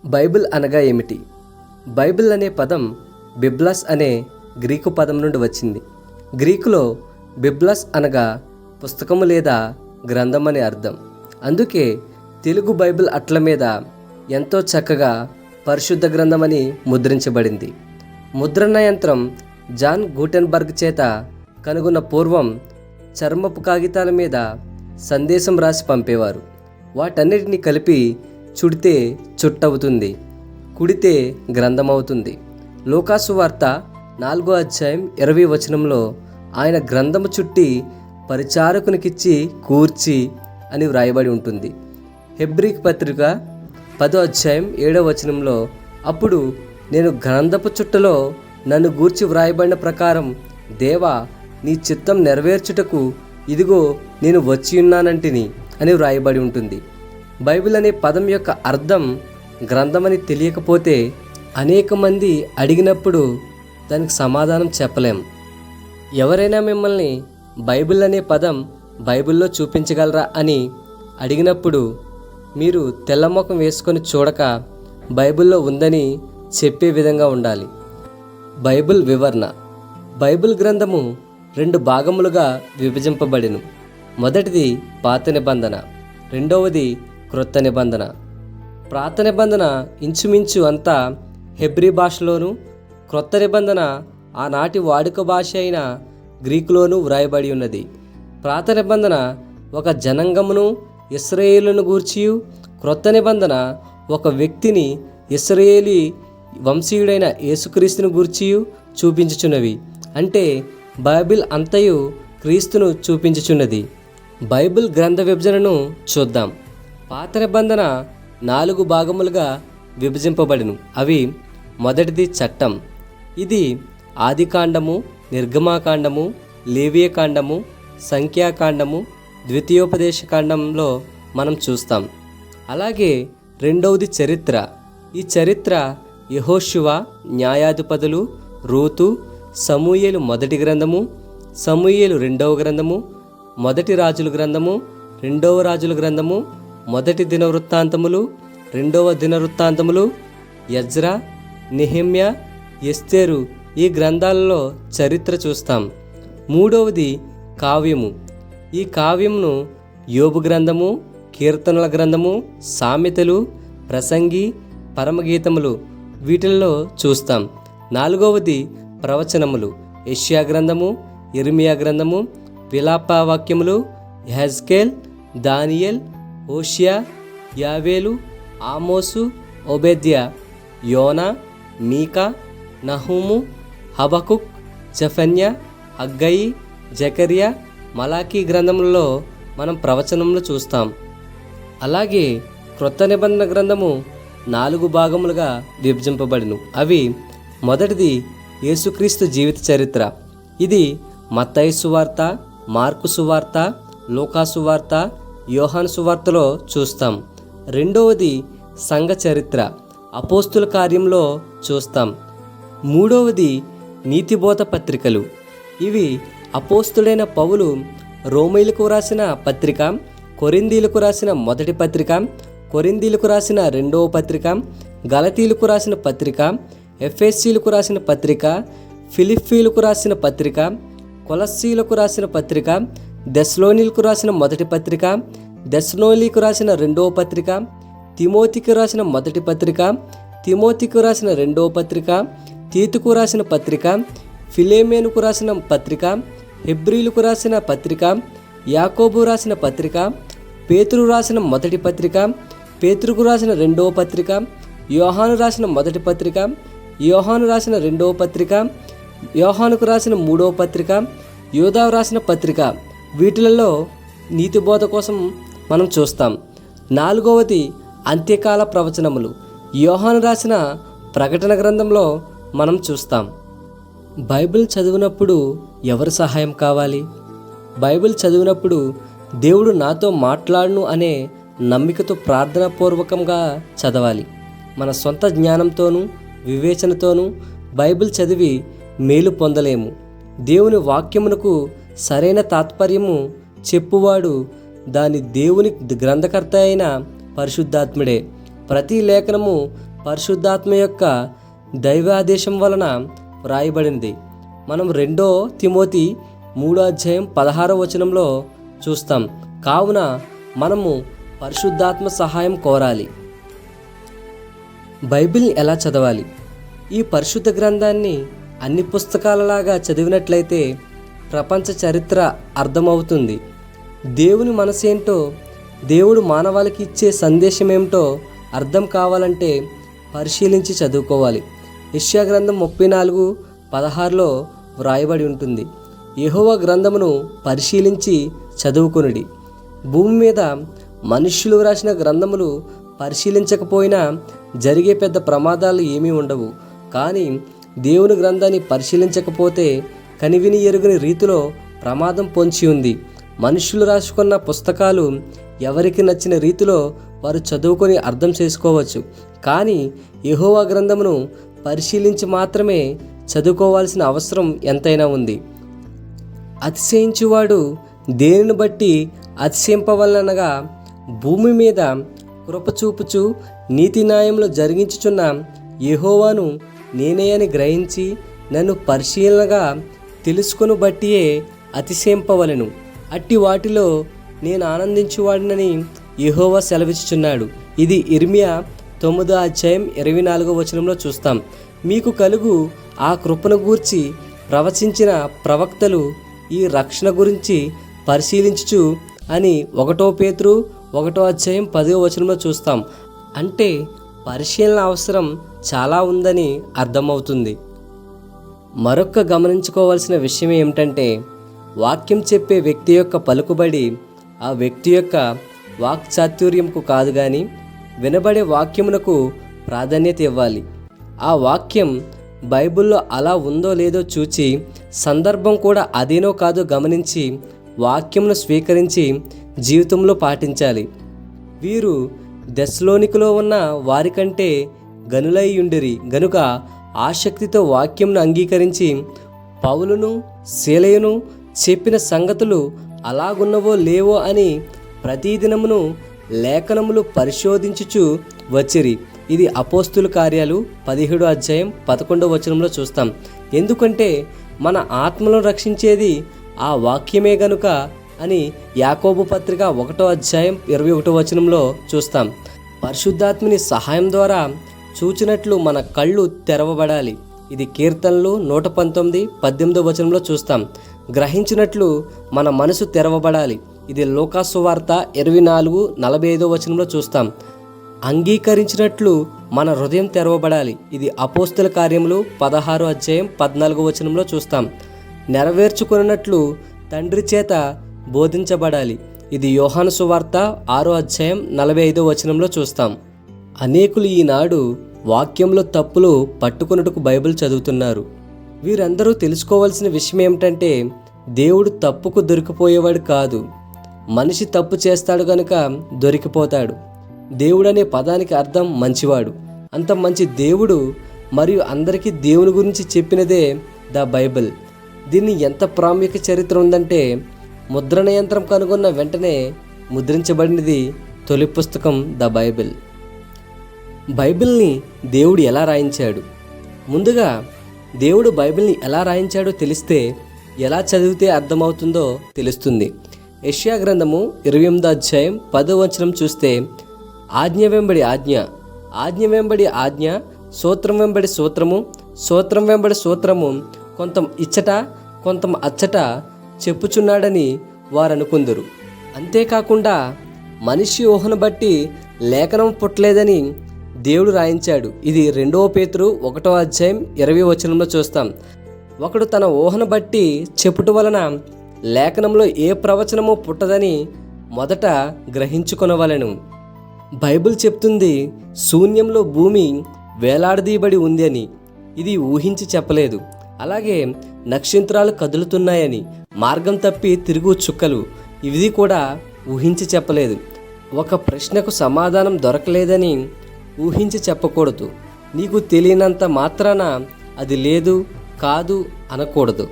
Bible అనగా ఏమిటి? Bible అనే పదం బిబ్లస్ అనే గ్రీకు పదం నుండి వచ్చింది. గ్రీకులో బిబ్లస్ అనగా పుస్తకము లేదా గ్రంథం అని అర్థం. అందుకే తెలుగు బైబిల్ అట్ల మీద ఎంతో చక్కగా పరిశుద్ధ గ్రంథం అని ముద్రించబడింది. ముద్రణ యంత్రం జాన్ గూటెన్బర్గ్ చేత కనుగొన్న పూర్వం చర్మపు కాగితాల మీద సందేశం రాసి పంపేవారు. వాటన్నిటిని కలిపి చుడితే చుట్టవుతుంది, కుడితే గ్రంథమవుతుంది. లూకాసు వార్త 4వ అధ్యాయం 20వ వచనంలో ఆయన గ్రంథము చుట్టి పరిచారకునికిచ్చి కూర్చి అని వ్రాయబడి ఉంటుంది. హెబ్రీకి పత్రిక 10వ అధ్యాయం 7వ వచనంలో అప్పుడు నేను గ్రంథపు చుట్టలో నన్ను గూర్చి వ్రాయబడిన ప్రకారం దేవా నీ చిత్తం నెరవేర్చుటకు ఇదిగో నేను వచ్చి ఉన్నానంటిని అని వ్రాయబడి ఉంటుంది. బైబిల్ అనే పదం యొక్క అర్థం గ్రంథమని తెలియకపోతే అనేక మంది అడిగినప్పుడు దానికి సమాధానం చెప్పలేం. ఎవరైనా మిమ్మల్ని బైబిల్ అనే పదం బైబిల్లో చూపించగలరా అని అడిగినప్పుడు మీరు తెల్లముఖం వేసుకొని చూడక బైబిల్లో ఉందని చెప్పే విధంగా ఉండాలి. బైబిల్ వివరణ. బైబిల్ గ్రంథము 2 భాగములుగా విభజింపబడెను. మొదటిది పాత నిబంధన, రెండవది క్రొత్త నిబంధన. పాత నిబంధన ఇంచుమించు అంతా హెబ్రీ భాషలోను, క్రొత్త నిబంధన ఆనాటి వాడుక భాష అయిన గ్రీకులోను వ్రాయబడి ఉన్నది. పాత నిబంధన ఒక జనాంగమును ఇశ్రాయేలును గూర్చియు, క్రొత్త నిబంధన ఒక వ్యక్తిని ఇశ్రాయేలీ వంశీయుడైన యేసుక్రీస్తును గూర్చియు చూపించుచున్నవి. అంటే బైబిల్ అంతయు క్రీస్తును చూపించుచున్నది. బైబిల్ గ్రంథ విభజనను చూద్దాం. పాత నిబంధన 4 భాగములుగా విభజింపబడిను. అవి: మొదటిది చట్టం. ఇది ఆదికాండము, నిర్గమాకాండము, లేవియకాండము, సంఖ్యాకాండము, ద్వితీయోపదేశకాండంలో మనం చూస్తాం. అలాగే రెండవది చరిత్ర. ఈ చరిత్ర యెహోషువ, న్యాయాధిపతులు, రూతు, సమూయేలు మొదటి గ్రంథము, సమూయేలు 2వ గ్రంథము, మొదటి రాజుల గ్రంథము, 2వ రాజుల గ్రంథము, మొదటి దినవృత్తాంతములు, 2వ దినవృత్తాంతములు, ఎజ్రా, నెహెమ్యా, ఎస్తేరు ఈ గ్రంథాలలో చరిత్ర చూస్తాం. మూడవది కావ్యము. ఈ కావ్యమును యోబు గ్రంథము, కీర్తనల గ్రంథము, సామెతలు, ప్రసంగి, పరమగీతములు వీటిల్లో చూస్తాం. నాలుగవది ప్రవచనములు. యెషయా గ్రంథము, ఇర్మియా గ్రంథము, విలాపవాక్యములు, యెహెజ్కేల్, దానియేల్, హోషియా, యావేలు, ఆమోసు, ఓబేద్యా, యోనా, మీకా, నహూము, హబకుక్, జెఫన్యా, హగ్గయి, జకర్యా, మలాకీ గ్రంథములలో మనం ప్రవచనములు చూస్తాం. అలాగే క్రొత్త నిబంధన గ్రంథము 4 భాగములుగా విభజింపబడిను. అవి: మొదటిది యేసుక్రీస్తు జీవిత చరిత్ర. ఇది మత్తయి సువార్త, మార్కు సువార్త, లూకా సువార్త, యోహాను సువార్తలో చూస్తాం. రెండవది సంఘ చరిత్ర, అపోస్తుల కార్యంలో చూస్తాం. మూడవది నీతిబోధ పత్రికలు. ఇవి అపోస్తుడైన పౌలు రోమీయులకు రాసిన పత్రిక, కొరింథీయులకు రాసిన మొదటి పత్రిక, కొరింథీయులకు రాసిన 2వ పత్రిక, గలతీయులకు రాసిన పత్రిక, ఎఫెసీయులకు రాసిన పత్రిక, ఫిలిప్పీయులకు రాసిన పత్రిక, కొలస్సీయులకు రాసిన పత్రిక, దెస్సలోనిలకు రాసిన మొదటి పత్రిక, దెస్సలోనికు రాసిన 2వ పత్రిక, తిమోతికి రాసిన మొదటి పత్రిక, తిమోతికి రాసిన 2వ పత్రిక, తీతుకు రాసిన పత్రిక, ఫిలెమోనుకు రాసిన పత్రిక, హెబ్రీలకు రాసిన పత్రిక, యాకోబు రాసిన పత్రిక, పేతురు రాసిన మొదటి పత్రిక, పేతురుకు రాసిన 2వ పత్రిక, యోహాను రాసిన మొదటి పత్రిక, యోహాను రాసిన 2వ పత్రిక, యోహానుకు రాసిన 3వ పత్రిక, యూదా రాసిన పత్రిక వీటిలలో నీతిబోధ కోసం మనం చూస్తాం. నాలుగవది అంత్యకాల ప్రవచనములు. యోహాను రాసిన ప్రకటన గ్రంథంలో మనం చూస్తాం. బైబిల్ చదివినప్పుడు ఎవరి సహాయం కావాలి? బైబిల్ చదివినప్పుడు దేవుడు నాతో మాట్లాడును అనే నమ్మికతో ప్రార్థనాపూర్వకంగా చదవాలి. మన సొంత జ్ఞానంతోనూ వివేచనతోనూ బైబిల్ చదివి మేలు పొందలేము. దేవుని వాక్యమునకు సరైన తాత్పర్యము చెప్పువాడు దాని దేవుని గ్రంథకర్త అయిన పరిశుద్ధాత్ముడే. ప్రతి లేఖనము పరిశుద్ధాత్మ యొక్క దైవాదేశం వలన వ్రాయబడినది. మనం 2 తిమోతి 3:16 చూస్తాం. కావున మనము పరిశుద్ధాత్మ సహాయం కోరాలి. బైబిల్ని ఎలా చదవాలి? ఈ పరిశుద్ధ గ్రంథాన్ని అన్ని పుస్తకాలలాగా చదివినట్లయితే ప్రపంచ చరిత్ర అర్థమవుతుంది. దేవుని మనసేంటో, దేవుడు మానవాళికి ఇచ్చే సందేశం ఏమిటో అర్థం కావాలంటే పరిశీలించి చదువుకోవాలి. యెషయా గ్రంథం 34:16 వ్రాయబడి ఉంటుంది, యెహోవా గ్రంథమును పరిశీలించి చదువుకొనుడి. భూమి మీద మనుష్యులు వ్రాసిన గ్రంథములు పరిశీలించకపోయినా జరిగే పెద్ద ప్రమాదాలు ఏమీ ఉండవు. కానీ దేవుని గ్రంథాన్ని పరిశీలించకపోతే కనివిని ఎరుగని రీతిలో ప్రమాదం పొంచి ఉంది. మనుష్యులు రాసుకున్న పుస్తకాలు ఎవరికి నచ్చిన రీతిలో వారు చదువుకొని అర్థం చేసుకోవచ్చు. కానీ యెహోవా గ్రంథమును పరిశీలించి మాత్రమే చదువుకోవాల్సిన అవసరం ఎంతైనా ఉంది. అతిశయించువాడు దేనిని బట్టి అతిశయింపవలనగా భూమి మీద కృపచూపుచు నీతి న్యాయంలో జరిగించుచున్న యెహోవాను నేనే అని గ్రహించి నన్ను పరిశీలనగా తెలుసుకొని బట్టియే అతిశయింపవలెను. అట్టి వాటిలో నేను ఆనందించువాడినని యెహోవా సెలవిచ్చుచున్నాడు. ఇది ఇర్మియా 9:24 చూస్తాం. మీకు కలుగు ఆ కృపను గూర్చి ప్రవచించిన ప్రవక్తలు ఈ రక్షణ గురించి పరిశీలించుచు అని 1 పేతురు 1:10 చూస్తాం. అంటే పరిశీలన అవసరం చాలా ఉందని అర్థమవుతుంది. మరొక గమనించుకోవాల్సిన విషయం ఏమిటంటే, వాక్యం చెప్పే వ్యక్తి యొక్క పలుకుబడి ఆ వ్యక్తి యొక్క వాక్చాతుర్యంకు కాదు కానీ వినబడే వాక్యమునకు ప్రాధాన్యత ఇవ్వాలి. ఆ వాక్యం బైబిల్లో అలా ఉందో లేదో చూచి సందర్భం కూడా అదేనో కాదో గమనించి వాక్యమును స్వీకరించి జీవితంలో పాటించాలి. వీరు దెస్సలోనికలో ఉన్న వారికంటే గనులై ఉండిరి గనుక ఆసక్తితో వాక్యంను అంగీకరించి పౌలును శీలయును చెప్పిన సంగతులు అలాగున్నవో లేవో అని ప్రతిదినమును లేఖనములు పరిశోధించుచు వచ్చిరి. ఇది అపోస్తుల కార్యాలు 17:11 చూస్తాం. ఎందుకంటే మన ఆత్మలను రక్షించేది ఆ వాక్యమే గనుక అని యాకోబు పత్రిక 1:21 చూస్తాం. పరిశుద్ధాత్మని సహాయం ద్వారా చూచినట్లు మన కళ్ళు తెరవబడాలి. ఇది కీర్తనలు 119:18 చూస్తాం. గ్రహించినట్లు మన మనసు తెరవబడాలి. ఇది లూకా సువార్త 24:45 చూస్తాం. అంగీకరించినట్లు మన హృదయం తెరవబడాలి. ఇది అపోస్తుల కార్యములు 16:14 చూస్తాం. నెరవేర్చుకున్నట్లు తండ్రి చేత బోధించబడాలి. ఇది యోహాను సువార్త 6:45 చూస్తాం. అనేకులు ఈనాడు వాక్యంలో తప్పులు పట్టుకొనుటకు బైబిల్ చదువుతున్నారు. వీరందరూ తెలుసుకోవాల్సిన విషయం ఏమిటంటే, దేవుడు తప్పుకు దొరికిపోయేవాడు కాదు. మనిషి తప్పు చేస్తాడు కనుక దొరికిపోతాడు. దేవుడనే పదానికి అర్థం మంచివాడు. అంత మంచి దేవుడు మరియు అందరికీ దేవుని గురించి చెప్పినదే ద బైబిల్. దీన్ని ఎంత ప్రాముఖ్య చరిత్ర ఉందంటే, ముద్రణ యంత్రం కనుగొన్న వెంటనే ముద్రించబడినది తొలి పుస్తకం ద బైబిల్. బైబిల్ని దేవుడు ఎలా రాయించాడు? ముందుగా దేవుడు బైబిల్ని ఎలా రాయించాడో తెలిస్తే ఎలా చదివితే అర్థమవుతుందో తెలుస్తుంది. యెషయా గ్రంథము 28:10 చూస్తే, ఆజ్ఞ వెంబడి ఆజ్ఞ, ఆజ్ఞ వెంబడి ఆజ్ఞ, సూత్రం వెంబడి సూత్రము, సూత్రం వెంబడి సూత్రము, కొంత ఇచ్చట కొంత అచ్చట చెప్పుచున్నాడని వారు అనుకుందరు. అంతేకాకుండా మనిషి ఊహను బట్టి లేఖనం పుట్టలేదని దేవుడు రాయించాడు. ఇది 2 పేతురు 1:20 చూస్తాం. ఒకడు తన ఊహను బట్టి చెప్పుట వలన లేఖనంలో ఏ ప్రవచనము పుట్టదని మొదట గ్రహించుకొనవలెను. బైబిల్ చెప్తుంది శూన్యంలో భూమి వేలాడదీయబడి ఉంది అని. ఇది ఊహించి చెప్పలేదు. అలాగే నక్షత్రాలు కదులుతున్నాయని, మార్గం తప్పి తిరుగు చుక్కలు, ఇది కూడా ఊహించి చెప్పలేదు. ఒక ప్రశ్నకు సమాధానం దొరకలేదని ఊహించి చెప్పకూడదు. నీకు తెలియనంత మాత్రాన అది లేదు కాదు అనకూడదు.